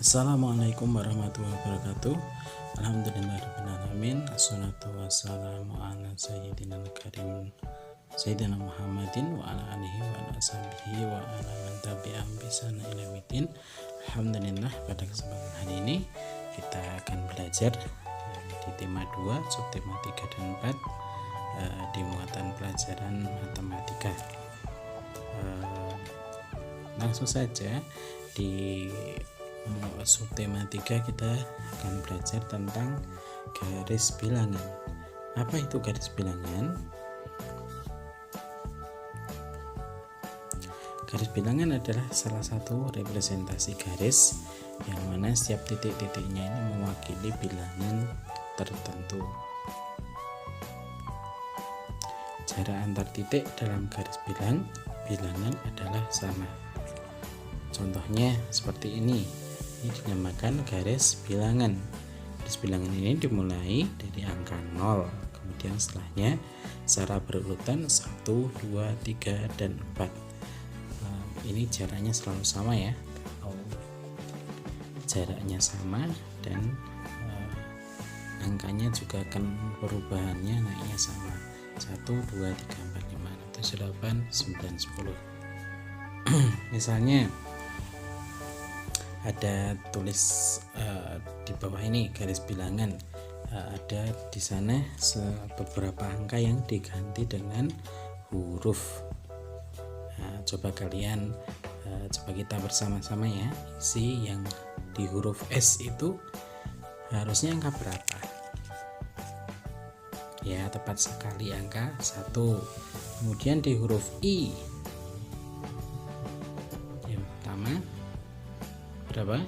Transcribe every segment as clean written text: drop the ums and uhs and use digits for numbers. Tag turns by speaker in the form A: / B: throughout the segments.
A: Assalamualaikum warahmatullahi wabarakatuh. Alhamdulillahirrahmanirrahim. Assalatu wassalamu ala sayyidina karim Sayyidina Muhammadin wa ala alihi wa ala sahbihi wa ala man tabi'ahum bi ihsan ila yaumil. Alhamdulillah, pada kesempatan hari ini kita akan belajar di tema 2, subtema 3 dan 4 di muatan pelajaran matematika. Langsung saja di subtema 3 kita akan belajar tentang garis bilangan. Apa itu garis bilangan? Garis bilangan adalah salah satu representasi garis yang mana setiap titik-titiknya ini mewakili bilangan tertentu. Jarak antar titik dalam garis bilangan adalah sama. Contohnya seperti ini dinamakan garis bilangan. Garis bilangan ini dimulai dari angka 0, kemudian setelahnya secara berurutan 1, 2, 3, dan 4. Ini jaraknya selalu sama ya. Jaraknya sama dan angkanya juga akan perubahannya naiknya sama. 1, 2, 3, 4, 5, 6, 7, 8, 9, 10. Misalnya ada tulis di bawah ini garis bilangan, ada di sana beberapa angka yang diganti dengan huruf. Coba kalian coba kita bersama-sama ya, isi yang di huruf S itu harusnya angka berapa? Ya, tepat sekali angka 1. Kemudian di huruf I yang pertama berapa?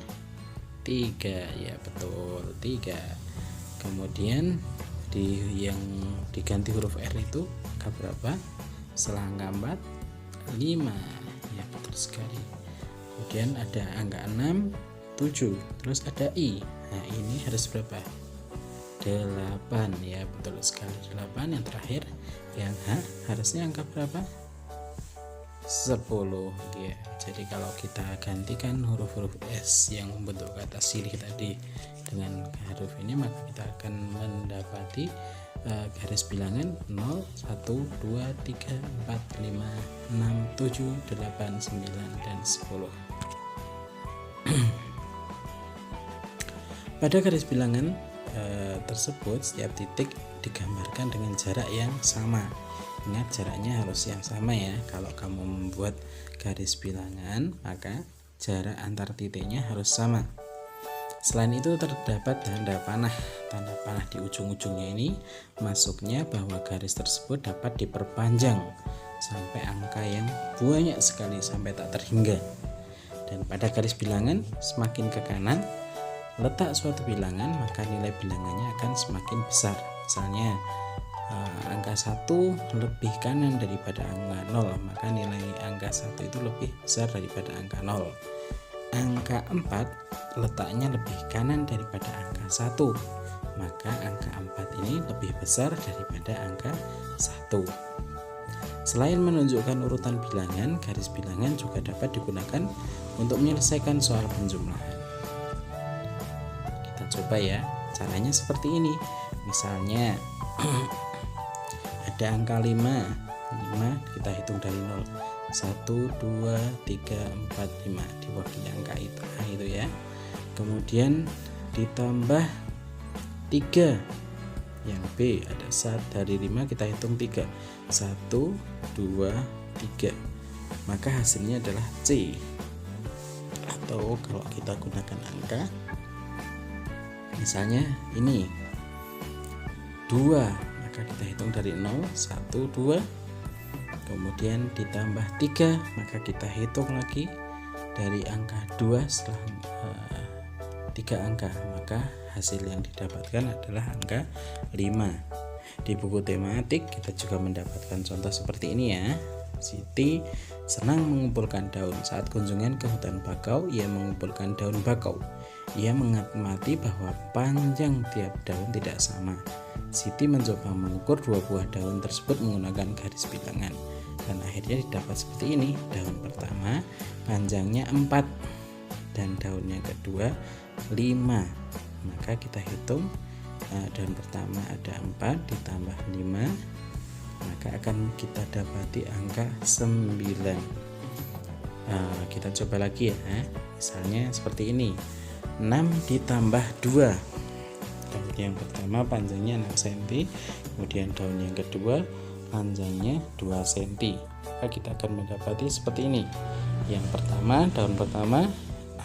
A: 3, ya betul, 3. Kemudian yang diganti huruf R itu angka berapa? Setelah angka 4, 5, ya betul sekali. Kemudian ada angka 6, 7, terus ada I. Nah, ini harus berapa? 8, ya betul sekali, 8. Yang terakhir yang H harusnya angka berapa? 10, ya. Jadi kalau kita gantikan huruf-huruf S yang membentuk kata silih tadi dengan huruf ini, maka kita akan mendapati garis bilangan 0, 1, 2, 3, 4, 5, 6, 7, 8, 9, dan 10. Pada garis bilangan tersebut setiap titik digambarkan dengan jarak yang sama. Ingat, jaraknya harus yang sama ya. Kalau kamu membuat garis bilangan, maka jarak antar titiknya harus sama. Selain itu terdapat tanda panah. Tanda panah di ujung-ujungnya ini masuknya bahwa garis tersebut dapat diperpanjang sampai angka yang banyak sekali, sampai tak terhingga. Dan pada garis bilangan semakin ke kanan letak suatu bilangan, maka nilai bilangannya akan semakin besar. Misalnya angka 1 lebih kanan daripada angka 0, maka nilai angka 1 itu lebih besar daripada angka 0. Angka 4 letaknya lebih kanan daripada angka 1, maka angka 4 ini lebih besar daripada angka 1. Selain menunjukkan urutan bilangan, garis bilangan juga dapat digunakan untuk menyelesaikan soal penjumlahan. Kita coba ya, caranya seperti ini. Misalnya ada angka 5, kita hitung dari 0. 1, 2, 3, 4, 5 diwakili angka itu ya. Kemudian ditambah 3 yang B, ada 1 dari 5 kita hitung 3. 1, 2, 3. Maka hasilnya adalah C. Atau kalau kita gunakan angka, misalnya ini 2, maka kita hitung dari 0, 1, 2. Kemudian ditambah 3, maka kita hitung lagi dari angka 2 setelah 3 angka, maka hasil yang didapatkan adalah angka 5. Di buku tematik kita juga mendapatkan contoh seperti ini ya. Siti senang mengumpulkan daun. Saat kunjungan ke hutan bakau, ia mengumpulkan daun bakau. Ia mengamati bahwa panjang tiap daun tidak sama. Siti mencoba mengukur 2 buah daun tersebut menggunakan garis bilangan, dan akhirnya didapat seperti ini. Daun pertama panjangnya 4, dan daun yang kedua 5. Maka kita hitung daun pertama ada 4 ditambah 5, maka akan kita dapati angka 9. Kita coba lagi ya, misalnya seperti ini, 6 ditambah 2. Daun yang pertama panjangnya 6 cm, kemudian daun yang kedua panjangnya 2 cm, maka kita akan mendapati seperti ini. Yang pertama, daun pertama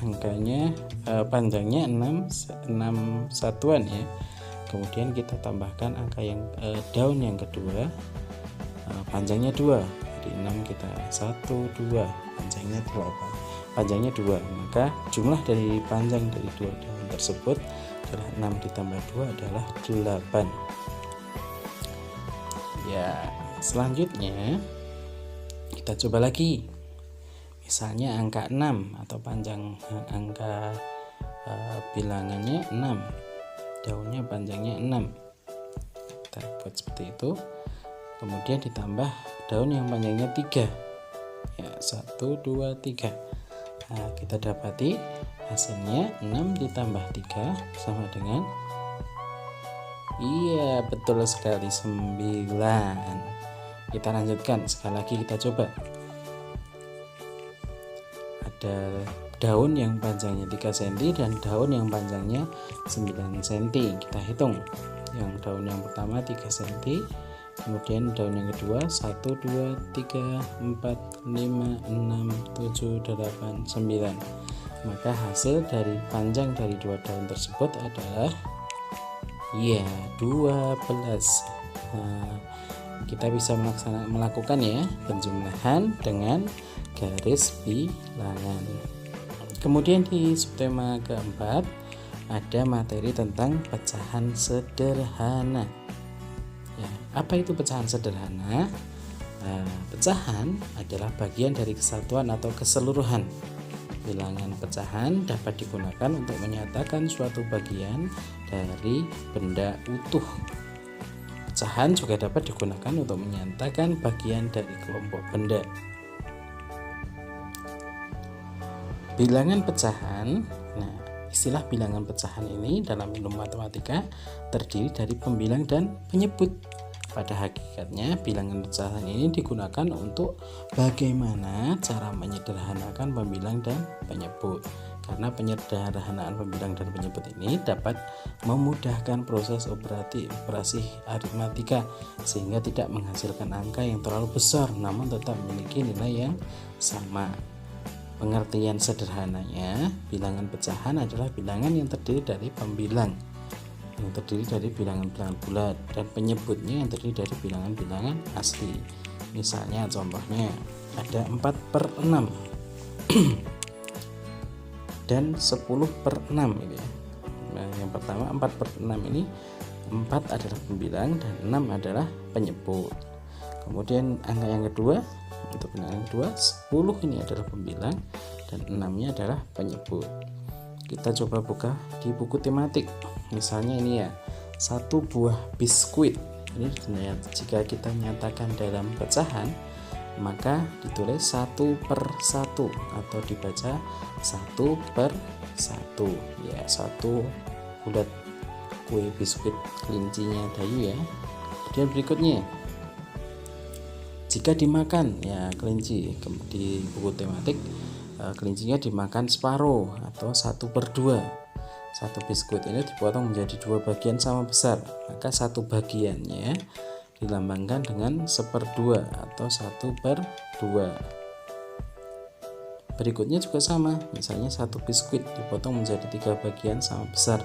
A: angkanya panjangnya 6 satuan ya, kemudian kita tambahkan angka yang daun yang kedua panjangnya 2, jadi 6 kita 1 2, panjangnya 2, maka jumlah dari panjang dari dua daun tersebut adalah 6 ditambah 2 adalah 8. Ya, selanjutnya kita coba lagi, misalnya angka 6 atau panjang angka bilangannya 6, daunnya panjangnya 6, kita buat seperti itu, kemudian ditambah daun yang panjangnya 3 ya, 1 2 3. Nah, kita dapati hasilnya 6 ditambah 3 sama dengan, iya betul sekali, 9. Kita lanjutkan sekali lagi, kita coba. Ada daun yang panjangnya 3 cm dan daun yang panjangnya 9 cm. Kita hitung, yang daun yang pertama 3 cm, kemudian daun yang kedua 1 2 3 4 5 6 7 8 9. Maka hasil dari panjang dari dua daun tersebut adalah ya 12. Nah, kita bisa melakukan ya penjumlahan dengan garis bilangan. Kemudian di subtema keempat ada materi tentang pecahan sederhana. Ya, apa itu pecahan sederhana? Pecahan adalah bagian dari kesatuan atau keseluruhan. Bilangan pecahan dapat digunakan untuk menyatakan suatu bagian dari benda utuh. Pecahan juga dapat digunakan untuk menyatakan bagian dari kelompok benda. Bilangan pecahan, nah istilah bilangan pecahan ini dalam ilmu matematika terdiri dari pembilang dan penyebut. Pada hakikatnya bilangan pecahan ini digunakan untuk bagaimana cara menyederhanakan pembilang dan penyebut. Karena penyederhanaan pembilang dan penyebut ini dapat memudahkan proses operasi aritmatika sehingga tidak menghasilkan angka yang terlalu besar namun tetap memiliki nilai yang sama. Pengertian sederhananya, bilangan pecahan adalah bilangan yang terdiri dari pembilang yang terdiri dari bilangan-bilangan bulat dan penyebutnya yang terdiri dari bilangan-bilangan asli. Misalnya contohnya ada 4/6 dan 10/6 ini ya. Nah, yang pertama 4/6 ini, 4 adalah pembilang dan 6 adalah penyebut. Kemudian angka yang kedua, untuk bilangan kedua 10 ini adalah pembilang dan 6-nya adalah penyebut. Kita coba buka di buku tematik. Misalnya ini ya, 1 buah biskuit. Ini jika kita nyatakan dalam pecahan, maka ditulis 1/1 atau dibaca 1/1 ya, 1 bulat kue biskuit kelincinya Dayu ya. Kemudian berikutnya, jika dimakan ya kelinci, di buku tematik kelincinya dimakan separuh atau 1/2. Satu biskuit ini dipotong menjadi 2 bagian sama besar, maka satu bagiannya dilambangkan dengan 1/2 atau 1/2. Berikutnya juga sama, misalnya satu biskuit dipotong menjadi 3 bagian sama besar,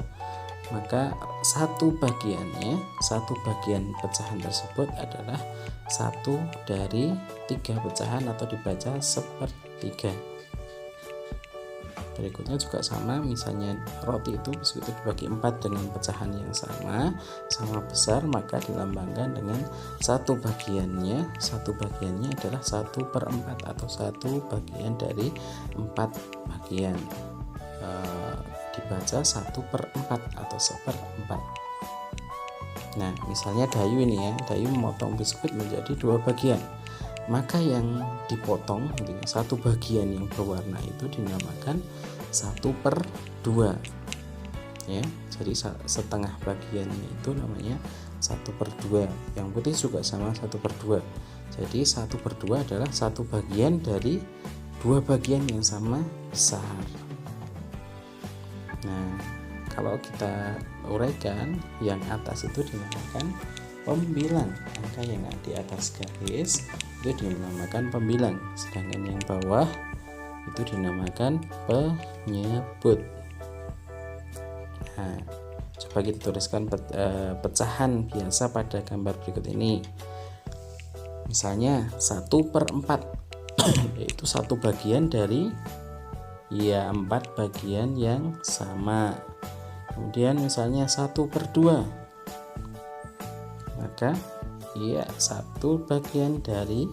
A: maka satu bagian pecahan tersebut adalah 1 dari 3 pecahan atau dibaca 1/3. Berikutnya juga sama, misalnya roti itu biskuit itu dibagi 4 dengan pecahan yang sama besar, maka dilambangkan dengan satu bagiannya adalah 1/4 atau 1 bagian dari 4 bagian, dibaca 1/4 atau 1/4. Nah misalnya Dayu ini ya, Dayu memotong biskuit menjadi 2 bagian, maka yang dipotong satu bagian yang berwarna itu dinamakan 1/2 ya. Jadi setengah bagiannya itu namanya 1/2. Yang putih juga sama 1/2. Jadi 1/2 adalah 1 bagian dari 2 bagian yang sama besar. Nah, kalau kita uraikan, yang atas itu dinamakan pembilang. Angka yang di atas garis itu dinamakan pembilang, sedangkan yang bawah itu dinamakan penyebut. Nah, coba kita tuliskan pecahan biasa pada gambar berikut ini. Misalnya 1/4 yaitu 1 bagian dari 4 bagian yang sama. Kemudian misalnya 1/2, maka 1 bagian dari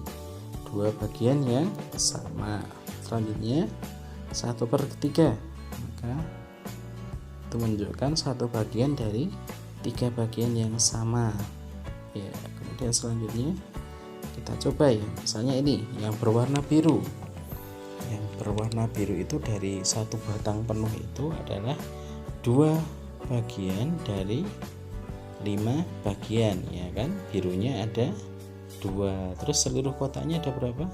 A: 2 bagian yang sama. Selanjutnya 1/3, maka itu menunjukkan 1 bagian dari 3 bagian yang sama ya. Kemudian selanjutnya kita coba ya, misalnya ini yang berwarna biru. Yang berwarna biru itu dari 1 batang penuh itu adalah 2 bagian dari 5 bagian ya kan. Birunya ada 2, terus seluruh kotaknya ada berapa?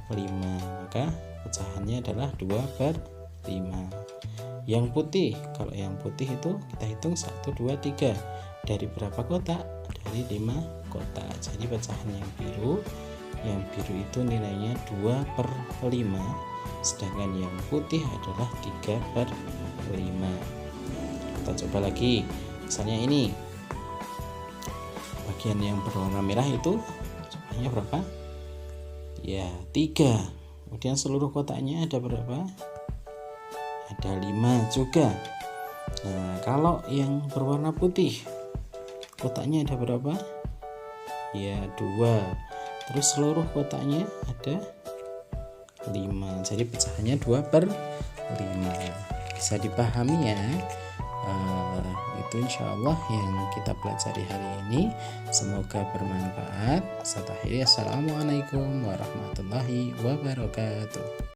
A: 5, maka pecahannya adalah 2/5. Yang putih, kalau yang putih itu kita hitung 1, 2, 3 dari berapa kotak? Dari 5 kotak. Jadi pecahan yang biru itu nilainya 2/5, sedangkan yang putih adalah 3/5. Kita coba lagi, misalnya ini bagian yang berwarna merah itu jumlahnya berapa? Ya 3. Kemudian seluruh kotaknya ada berapa? Ada 5 juga. Nah, kalau yang berwarna putih kotaknya ada berapa? Ya 2. Terus seluruh kotaknya ada 5. Jadi pecahannya 2/5. Bisa dipahami ya. Itu insyaallah yang kita pelajari hari ini. Semoga bermanfaat. Assalamualaikum warahmatullahi wabarakatuh.